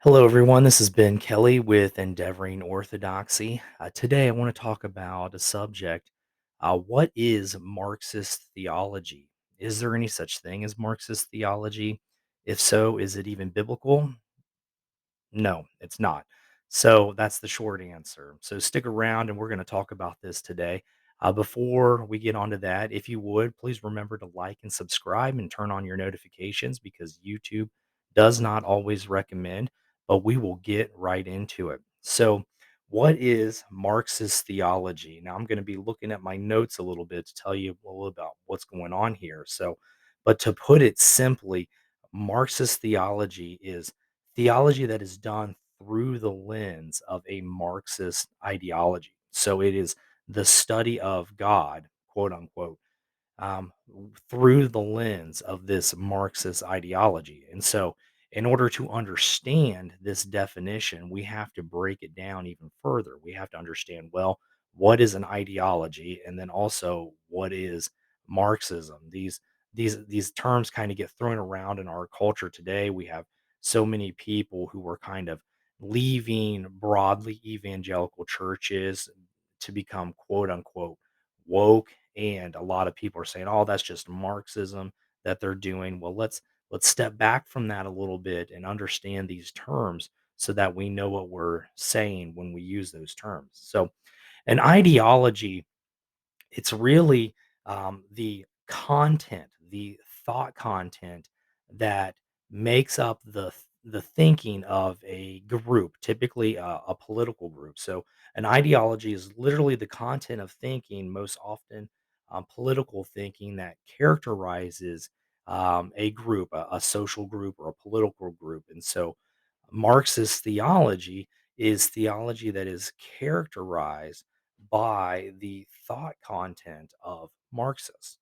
Hello, everyone. This has been Kelly with Endeavoring Orthodoxy. Today, I want to talk about a subject. What is Marxist theology? Is there any such thing as Marxist theology? If so, is it even biblical? No, it's not. So that's the short answer. So stick around and we're going to talk about this today. Before we get onto that, if you would, please remember to like and subscribe and turn on your notifications because YouTube does not always recommend, but we will get right into it. So, what is Marxist theology? Now, I'm going to be looking at my notes a little bit to tell you a little about what's going on here. But to put it simply, Marxist theology is theology that is done through the lens of a Marxist ideology. So it is the study of God, quote unquote, through the lens of this Marxist ideology. And so, in order to understand this definition, we have to break it down even further. We have to understand, well, what is an ideology, and then also what is Marxism. These terms kind of get thrown around in our culture today. We have so many people who are kind of leaving broadly evangelical churches to become quote unquote woke, and a lot of people are saying, "Oh, that's just Marxism that they're doing." Well, let's step back from that a little bit and understand these terms so that we know what we're saying when we use those terms. So, an ideology, it's really the content, the thought content that makes up the thinking of a group, typically a political group. So, an ideology is literally the content of thinking, most often political thinking that characterizes a group, a social group, or a political group. And so, Marxist theology is theology that is characterized by the thought content of Marxists.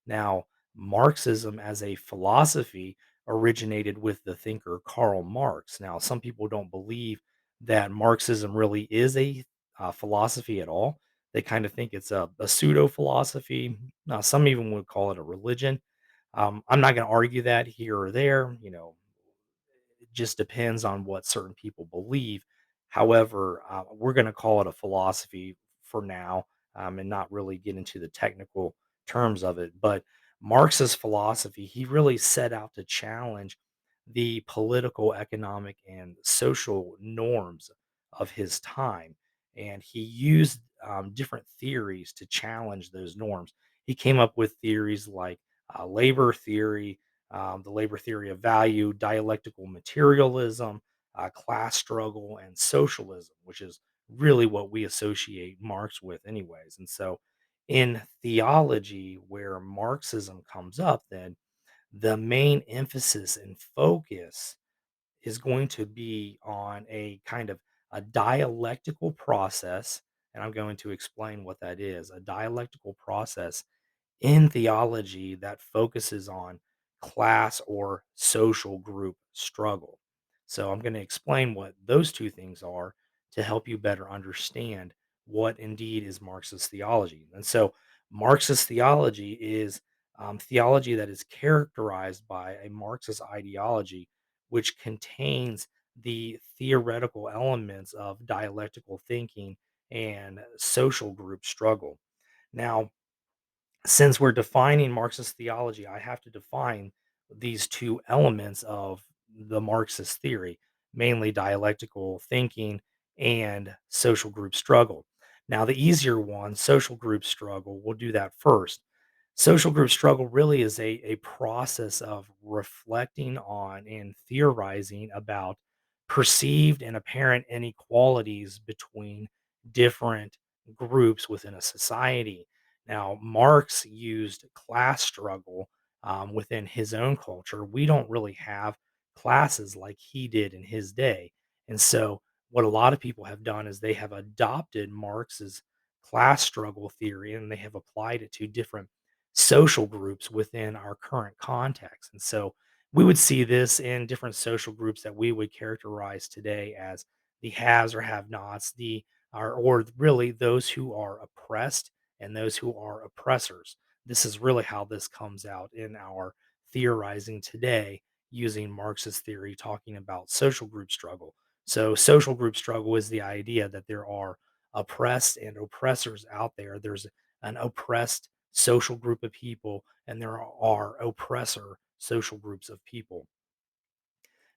Now, Marxism as a philosophy originated with the thinker Karl Marx. Now, some people don't believe that Marxism really is a philosophy at all. They kind of think it's a pseudo philosophy. Now, some even would call it a religion. I'm not going to argue that here or there. It just depends on what certain people believe. However, we're going to call it a philosophy for now, and not really get into the technical terms of it. But Marx's philosophy, he really set out to challenge the political, economic, and social norms of his time. And he used different theories to challenge those norms. He came up with theories like labor theory, the labor theory of value, dialectical materialism, class struggle, and socialism, which is really what we associate Marx with, anyways. And so, in theology, where Marxism comes up, then the main emphasis and focus is going to be on a kind of a dialectical process. And I'm going to explain what that is. A dialectical process in theology that focuses on class or social group struggle. So I'm going to explain what those two things are to help you better understand what indeed is Marxist theology. And so Marxist theology is theology that is characterized by a Marxist ideology, which contains the theoretical elements of dialectical thinking and social group struggle. Now, since we're defining Marxist theology, I have to define these two elements of the Marxist theory, mainly dialectical thinking and social group struggle. Now, the easier one, social group struggle, we'll do that first. Social group struggle really is a process of reflecting on and theorizing about perceived and apparent inequalities between different groups within a society. Now, Marx used class struggle within his own culture. We don't really have classes like he did in his day. And so, what a lot of people have done is they have adopted Marx's class struggle theory and they have applied it to different social groups within our current context. And so, we would see this in different social groups that we would characterize today as the haves or have nots, or really those who are oppressed and those who are oppressors. This is really how this comes out in our theorizing today using Marxist theory, talking about social group struggle. So, social group struggle is the idea that there are oppressed and oppressors out there. There's an oppressed social group of people, and there are oppressor social groups of people.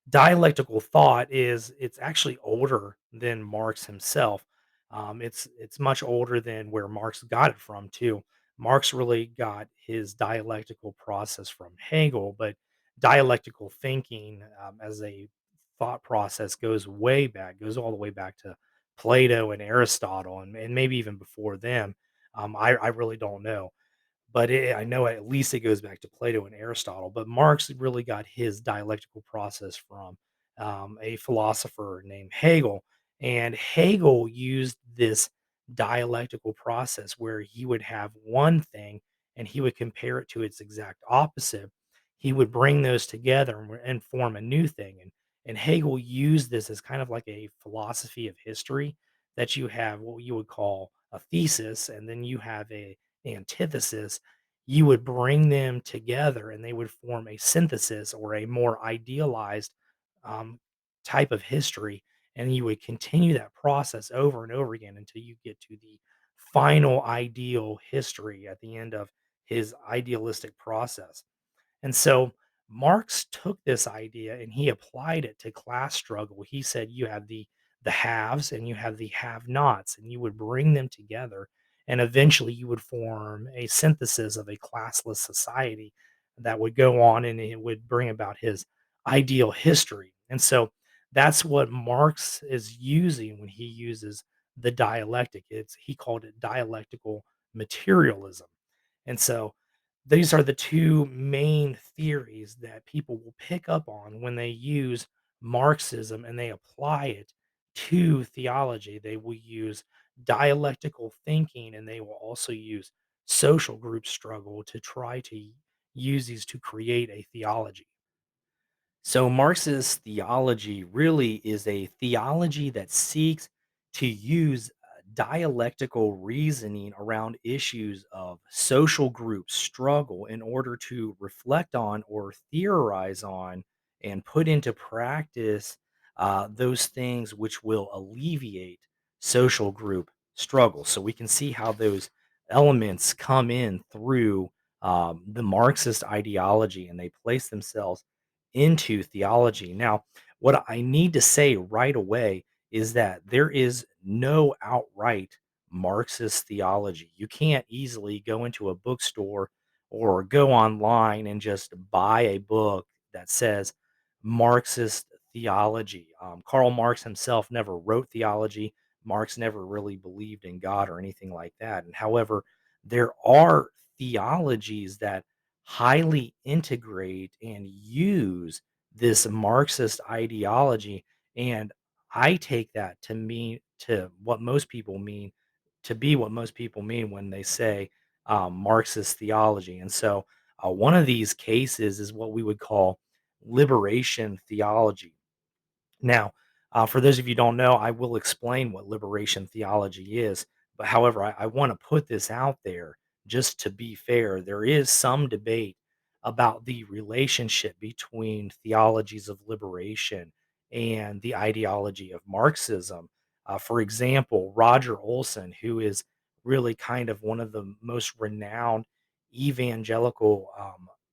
Dialectical thought is it's actually older than Marx himself. It's much older than where Marx got it from too. Marx really got his dialectical process from Hegel, but dialectical thinking as a thought process goes way back, goes all the way back to Plato and Aristotle, and maybe even before them. I really don't know, but I know at least it goes back to Plato and Aristotle. But Marx really got his dialectical process from a philosopher named Hegel. And Hegel used this dialectical process where he would have one thing and he would compare it to its exact opposite. He would bring those together and form a new thing. And Hegel used this as kind of like a philosophy of history, that you have what you would call a thesis, and then you have a antithesis. You would bring them together and they would form a synthesis or a more idealized um, type of history. And you would continue that process over and over again until you get to the final ideal history at the end of his idealistic process. And so Marx took this idea and he applied it to class struggle. He said you have the haves and you have the have-nots, and you would bring them together, and eventually you would form a synthesis of a classless society that would go on, and it would bring about his ideal history. And so that's what Marx is using when he uses the dialectic. It's He called it dialectical materialism. And so these are the two main theories that people will pick up on when they use Marxism and they apply it to theology. They will use dialectical thinking, and they will also use social group struggle to try to use these to create a theology. So, Marxist theology really is a theology that seeks to use dialectical reasoning around issues of social group struggle in order to reflect on or theorize on and put into practice those things which will alleviate social group struggle. So, we can see how those elements come in through the Marxist ideology, and they place themselves into theology. Now, what I need to say right away is that there is no outright Marxist theology. You can't easily go into a bookstore or go online and just buy a book that says Marxist theology. Karl Marx himself never wrote theology. Marx never really believed in God or anything like that. And however, there are theologies that highly integrate and use this Marxist ideology. And I take that to mean to what most people mean to be what most people mean when they say Marxist theology. And so one of these cases is what we would call liberation theology. Now, for those of you who don't know, I will explain what liberation theology is. But however, I want to put this out there just to be fair. There is some debate about the relationship between theologies of liberation and the ideology of Marxism. For example, Roger Olson, who is really kind of one of the most renowned evangelical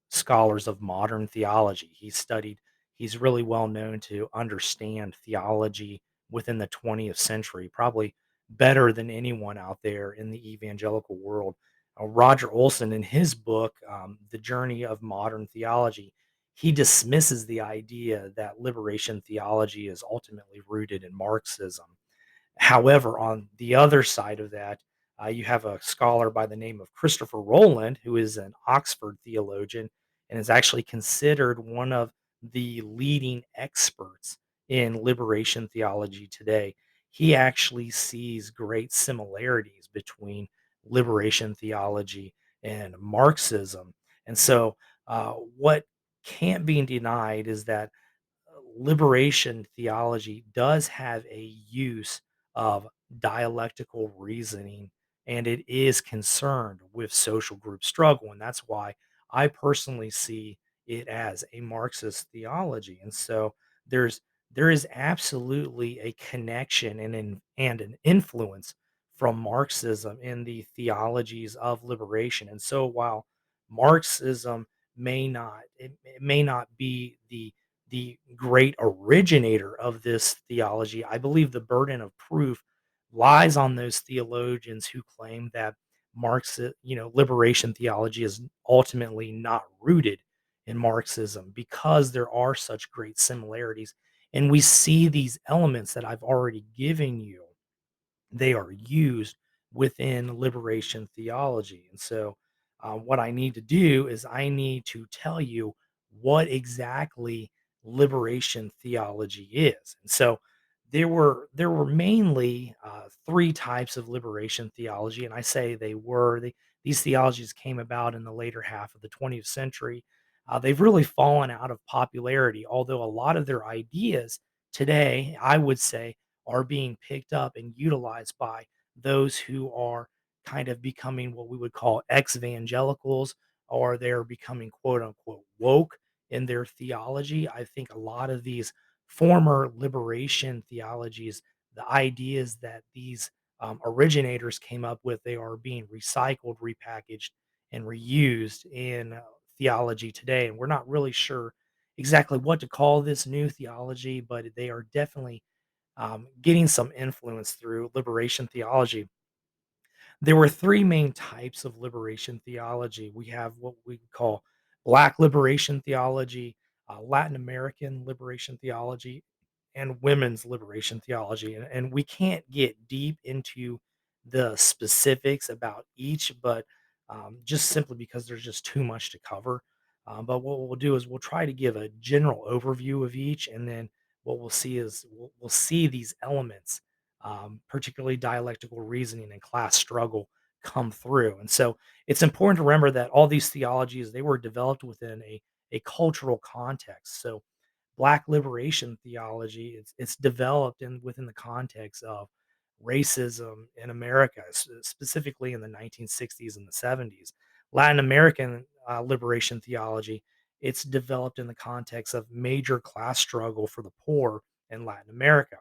scholars of modern theology, he's really well known to understand theology within the 20th century, probably better than anyone out there in the evangelical world. Roger Olson, in his book, The Journey of Modern Theology, he dismisses the idea that liberation theology is ultimately rooted in Marxism. However, on the other side of that, you have a scholar by the name of Christopher Rowland, who is an Oxford theologian and is actually considered one of the leading experts in liberation theology today. He actually sees great similarities between liberation theology and Marxism. And so, what can't be denied is that liberation theology does have a use of dialectical reasoning, and it is concerned with social group struggle. And that's why I personally see it as a Marxist theology. And so there's there is absolutely a connection and an influence from Marxism in the theologies of liberation. And so while Marxism it may not be the great originator of this theology, I believe the burden of proof lies on those theologians who claim that liberation theology is ultimately not rooted in Marxism because there are such great similarities. And we see these elements that I've already given you, they are used within liberation theology. And so, what I need to do is I need to tell you what exactly liberation theology is. And so, there were mainly three types of liberation theology, and I say these theologies came about in the later half of the 20th century. They've really fallen out of popularity, although a lot of their ideas today, I would say, are being picked up and utilized by those who are kind of becoming what we would call ex-evangelicals, or they're becoming quote unquote woke in their theology. I think a lot of these former liberation theologies, the ideas that these originators came up with, they are being recycled, repackaged, and reused in theology today. And we're not really sure exactly what to call this new theology, but they are definitely getting some influence through liberation theology. There were three main types of liberation theology. We have what we call Black liberation theology, Latin American liberation theology, and women's liberation theology. And we can't get deep into the specifics about each, but just simply because there's just too much to cover. But what we'll do is we'll try to give a general overview of each, and then what we'll see is we'll see these elements, particularly dialectical reasoning and class struggle, come through. And so it's important to remember that all these theologies, they were developed within a cultural context. So Black liberation theology, it's developed within the context of racism in America, specifically in the 1960s and the 70s. Latin American liberation theology, it's developed in the context of major class struggle for the poor in Latin America.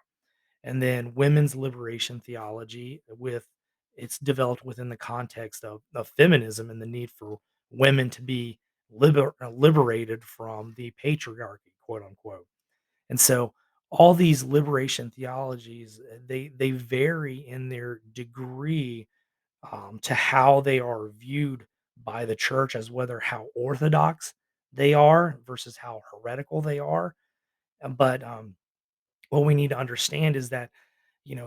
And then women's liberation theology, with it's developed within the context of feminism and the need for women to be liberated from the patriarchy, quote unquote. And so all these liberation theologies, they vary in their degree, to how they are viewed by the church, as whether how orthodox they are versus how heretical they are. But what we need to understand is that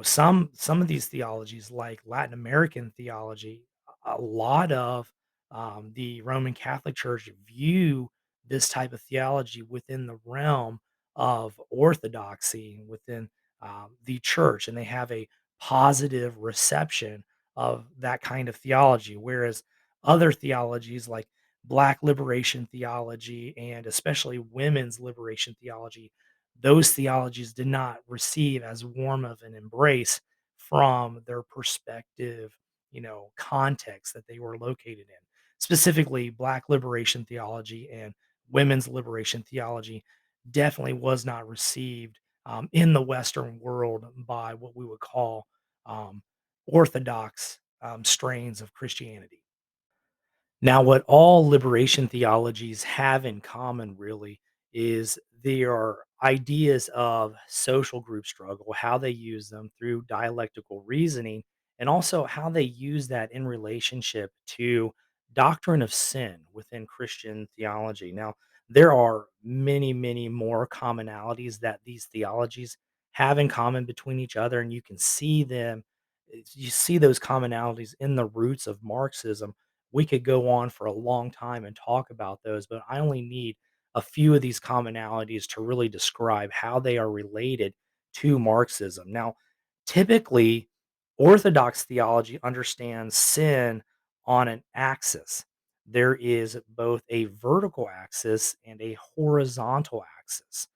some of these theologies, like Latin American theology, a lot of the Roman Catholic Church view this type of theology within the realm of orthodoxy within the church, and they have a positive reception of that kind of theology, whereas other theologies like Black liberation theology and especially women's liberation theology, those theologies did not receive as warm of an embrace from their perspective, context that they were located in. Specifically, Black liberation theology and women's liberation theology definitely was not received in the Western world by what we would call orthodox strains of Christianity. Now, what all liberation theologies have in common really is they are ideas of social group struggle, how they use them through dialectical reasoning, and also how they use that in relationship to doctrine of sin within Christian theology. Now, there are many, many more commonalities that these theologies have in common between each other, and you can see them. You see those commonalities in the roots of Marxism. We could go on for a long time and talk about those, but I only need a few of these commonalities to really describe how they are related to Marxism. Now, typically, Orthodox theology understands sin on an axis. There is both a vertical axis and a horizontal axis.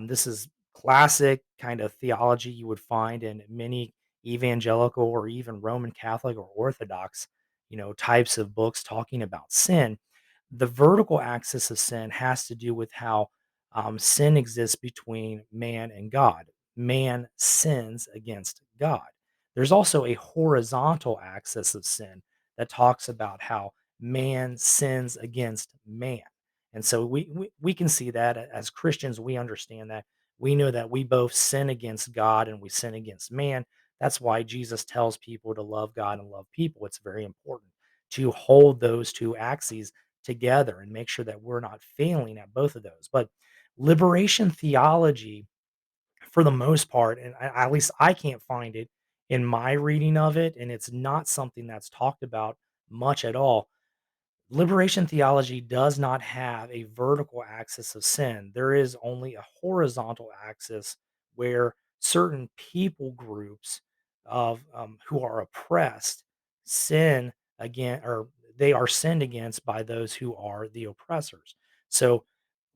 This is classic kind of theology you would find in many evangelical or even Roman Catholic or Orthodox types of books talking about sin. The vertical axis of sin has to do with how sin exists between man and God. Man sins against God. There's also a horizontal axis of sin that talks about how man sins against man. And so we can see that as Christians, we understand that. We know that we both sin against God and we sin against man. That's why Jesus tells people to love God and love people. It's very important to hold those two axes together and make sure that we're not failing at both of those. But liberation theology, for the most part, and at least I can't find it in my reading of it, and it's not something that's talked about much at all. Liberation theology does not have a vertical axis of sin. There is only a horizontal axis where certain people groups of who are oppressed sin again, or they are sinned against by those who are the oppressors. So,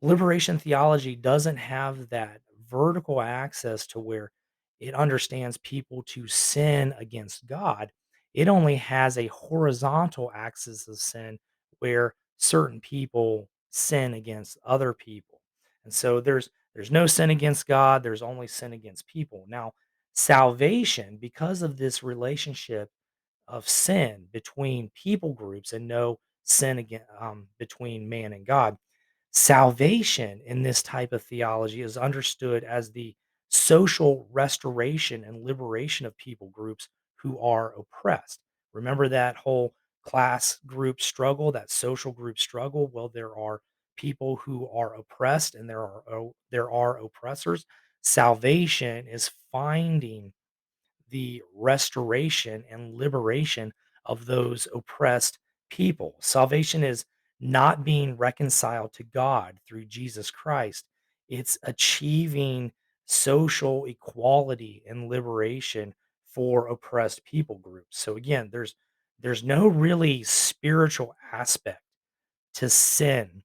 liberation theology doesn't have that vertical access to where it understands people to sin against God. It only has a horizontal axis of sin where certain people sin against other people. And so there's no sin against God, there's only sin against people. Now, salvation, because of this relationship of sin between people groups and no sin again between man and God, salvation in this type of theology is understood as the social restoration and liberation of people groups who are oppressed. Remember that whole class group struggle, that social group struggle? Well, there are people who are oppressed and there are oppressors. Salvation is finding the restoration and liberation of those oppressed people. Salvation is not being reconciled to God through Jesus Christ, it's achieving social equality and liberation for oppressed people groups. So again, there's no really spiritual aspect to sin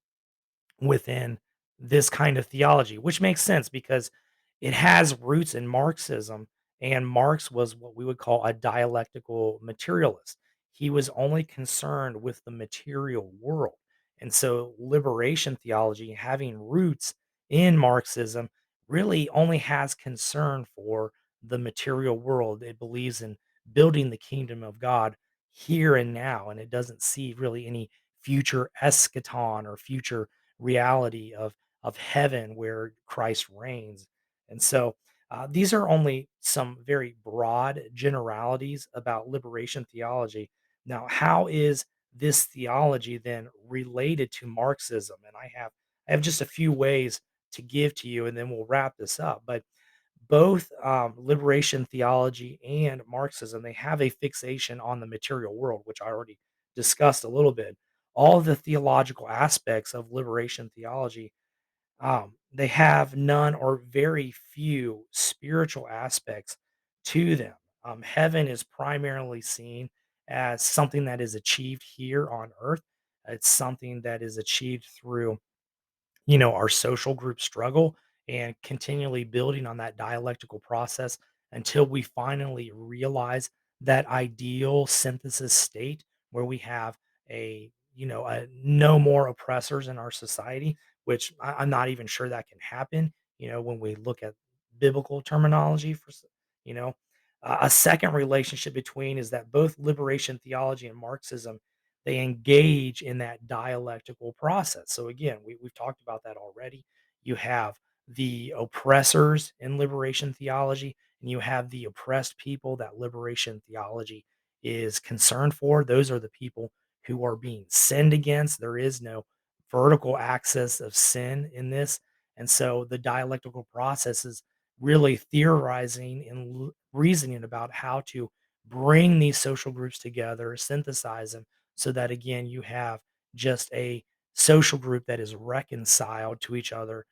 within this kind of theology, which makes sense because it has roots in Marxism. And Marx was what we would call a dialectical materialist. He was only concerned with the material world. And so, liberation theology, having roots in Marxism, really only has concern for the material world. It believes in building the kingdom of God here and now, and it doesn't see really any future eschaton or future reality of heaven where Christ reigns. And so these are only some very broad generalities about liberation theology. Now, how is this theology then related to Marxism? And I have just a few ways to give to you, and then we'll wrap this up. But both liberation theology and Marxism, they have a fixation on the material world, which I already discussed a little bit. All the theological aspects of liberation theology, they have none or very few spiritual aspects to them. Heaven is primarily seen as something that is achieved here on earth. It's something that is achieved through our social group struggle and continually building on that dialectical process until we finally realize that ideal synthesis state where we have a no more oppressors in our society, which I'm not even sure that can happen, when we look at biblical terminology you know, a second relationship between is that both liberation theology and Marxism, they engage in that dialectical process. So again, we've talked about that already. You have the oppressors in liberation theology, and you have the oppressed people that liberation theology is concerned for. Those are the people who are being sinned against. There is no vertical axis of sin in this. And so the dialectical process is really theorizing and reasoning about how to bring these social groups together, synthesize them so that again you have just a social group that is reconciled to each other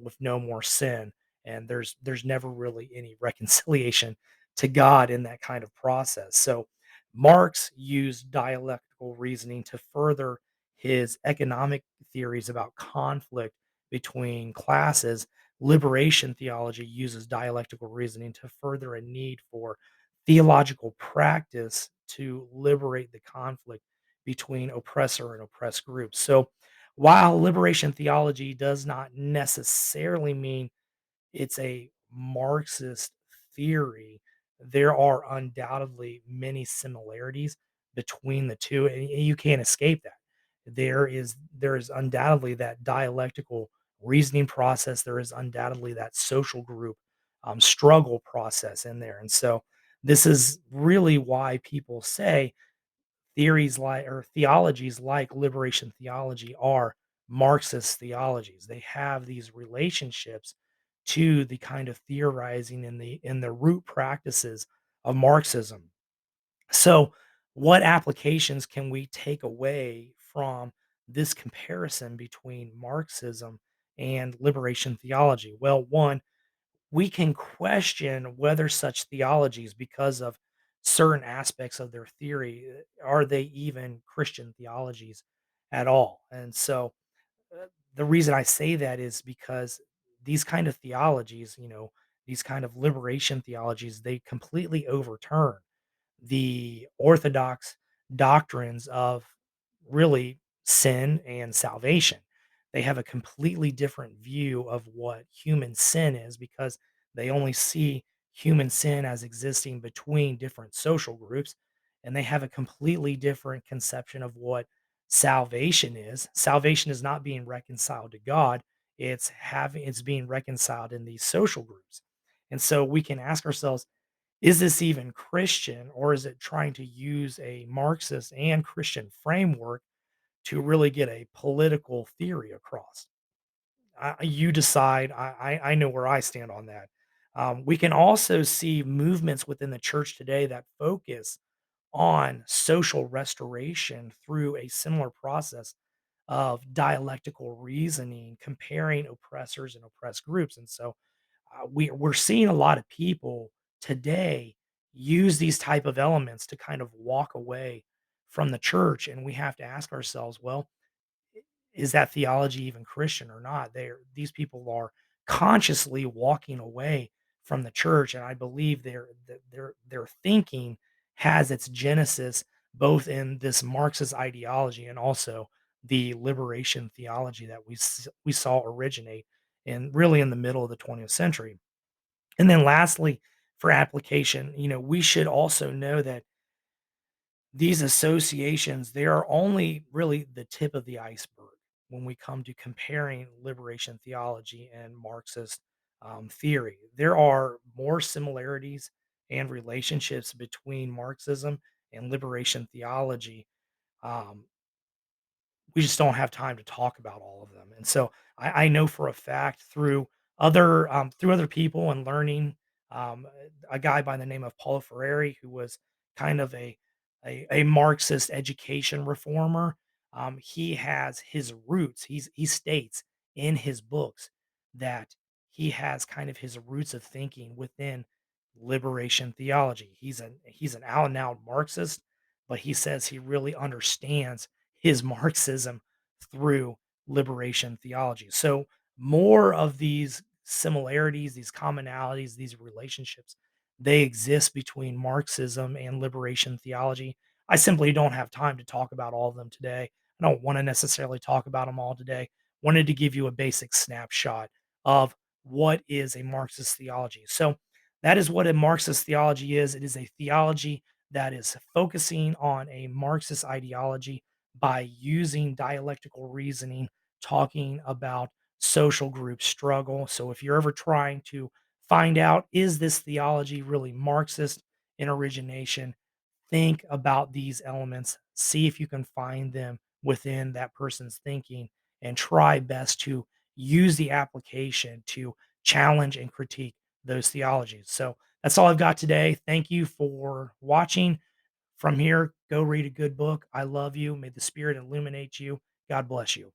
with no more sin, and there's never really any reconciliation to God in that kind of process. So Marx used dialectical reasoning to further his economic theories about conflict between classes. Liberation theology uses dialectical reasoning to further a need for theological practice to liberate the conflict between oppressor and oppressed groups. So, while liberation theology does not necessarily mean it's a Marxist theory, there are undoubtedly many similarities between the two, and you can't escape that. There is undoubtedly that dialectical reasoning process. There is undoubtedly that social group struggle process in there, and so this is really why people say theories like or theologies like liberation theology are Marxist theologies. They have these relationships to the kind of theorizing in the root practices of Marxism. So, what applications can we take away from this comparison between Marxism and liberation theology? Well, one, we can question whether such theologies, because of certain aspects of their theory, are they even Christian theologies at all? And so, the reason I say that is because these kind of theologies, these kind of liberation theologies, they completely overturn the orthodox doctrines of really sin and salvation. They have a completely different view of what human sin is because they only see human sin as existing between different social groups. And they have a completely different conception of what salvation is. Salvation is not being reconciled to God, it's being reconciled in these social groups. And so we can ask ourselves, is this even Christian, or is it trying to use a Marxist and Christian framework to really get a political theory across? You decide. I know where I stand on that. We can also see movements within the church today that focus on social restoration through a similar process of dialectical reasoning, comparing oppressors and oppressed groups. And so we're seeing a lot of people today use these type of elements to kind of walk away from the church, and we have to ask ourselves, well, is that theology even Christian or not? These people are consciously walking away from the church, and I believe their thinking has its genesis both in this Marxist ideology and also the liberation theology that we saw originate in really in the middle of the 20th century. And then lastly, for application, we should also know that these associations, they are only really the tip of the iceberg when we come to comparing liberation theology and Marxist theory. There are more similarities and relationships between Marxism and liberation theology. Um, we just don't have time to talk about all of them. And so I know for a fact through other people and learning, a guy by the name of Paulo Freire, who was kind of a Marxist education reformer. He has his roots. He states in his books that he has kind of his roots of thinking within liberation theology. He's an out and out Marxist, but he says he really understands his Marxism through liberation theology. So, more of these similarities, these commonalities, these relationships, they exist between Marxism and liberation theology. I simply don't have time to talk about all of them today. I don't want to necessarily talk about them all today. Wanted to give you a basic snapshot of what is a Marxist theology. So, that is what a Marxist theology is. It is a theology that is focusing on a Marxist ideology by using dialectical reasoning, talking about social group struggle. So if you're ever trying to find out, is this theology really Marxist in origination, think about these elements, see if you can find them within that person's thinking, and try best to use the application to challenge and critique those theologies. So that's all I've got today. Thank you for watching. From here, go read a good book. I love you. May the Spirit illuminate you. God bless you.